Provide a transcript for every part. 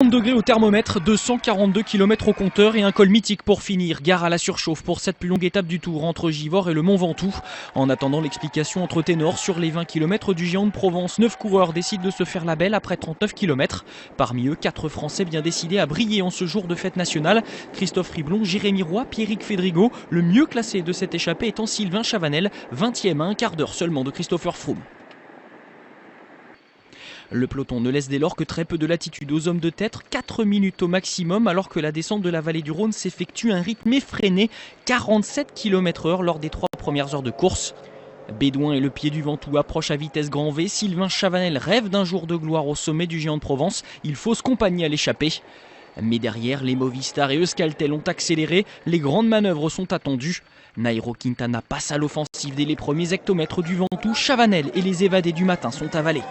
Degrés au thermomètre, 242 km au compteur et un col mythique pour finir. Gare à la surchauffe pour cette plus longue étape du Tour entre Givors et le Mont Ventoux. En attendant l'explication entre ténors sur les 20 km du Géant de Provence, 9 coureurs décident de se faire la belle après 39 km. Parmi eux, 4 Français bien décidés à briller en ce jour de fête nationale. Christophe Riblon, Jérémy Roy, Pierrick Fédrigo. Le mieux classé de cette échappée étant Sylvain Chavanel, 20e à un quart d'heure seulement de Christopher Froome. Le peloton ne laisse dès lors que très peu de latitude aux hommes de tête, 4 minutes au maximum, alors que la descente de la vallée du Rhône s'effectue à un rythme effréné, 47 km/h lors des 3 premières heures de course. Bédouin et le pied du Ventoux approchent à vitesse grand V. Sylvain Chavanel rêve d'un jour de gloire au sommet du Géant de Provence. Il fausse compagnie à l'échappée. Mais derrière, les Movistar et Euskaltel ont accéléré. Les grandes manœuvres sont attendues. Nairo Quintana passe à l'offensive dès les premiers hectomètres du Ventoux. Chavanel et les évadés du matin sont avalés.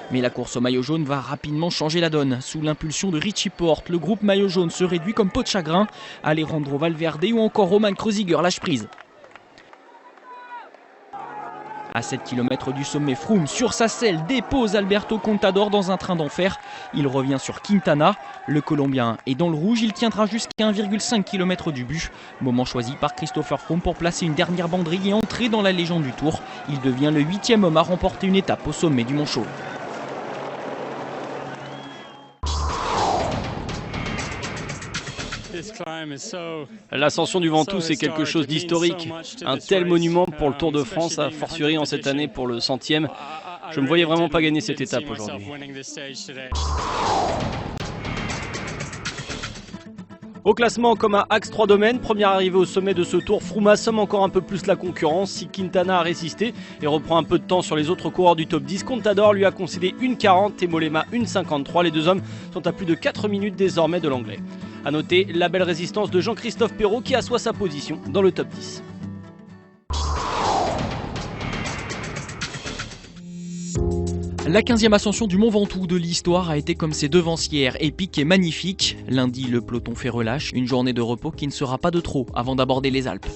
Mais la course au maillot jaune va rapidement changer la donne. Sous l'impulsion de Richie Porte, le groupe maillot jaune se réduit comme peau de chagrin. Alejandro Valverde ou encore Roman Kreuziger lâche prise. À 7 km du sommet, Froome sur sa selle dépose Alberto Contador dans un train d'enfer. Il revient sur Quintana. Le Colombien est dans le rouge, il tiendra jusqu'à 1,5 km du but. Moment choisi par Christopher Froome pour placer une dernière banderille et entrer dans la légende du Tour. Il devient le 8e homme à remporter une étape au sommet du Mont Chauve. L'ascension du Ventoux, c'est quelque chose d'historique. Un tel monument pour le Tour de France, a fortiori en cette année pour le 100e. Je ne me voyais vraiment pas gagner cette étape aujourd'hui. Au classement, comme à Axe 3 Domaines, première arrivée au sommet de ce Tour, Froome assomme encore un peu plus la concurrence. Si Quintana a résisté et reprend un peu de temps sur les autres coureurs du top 10, Contador lui a concédé 1,40 et Mollema 1,53. Les deux hommes sont à plus de 4 minutes désormais de l'anglais. A noter la belle résistance de Jean-Christophe Perrault qui assoit sa position dans le top 10. La 15e ascension du Mont Ventoux de l'histoire a été comme ses devancières, épique et magnifique. Lundi, le peloton fait relâche, une journée de repos qui ne sera pas de trop avant d'aborder les Alpes.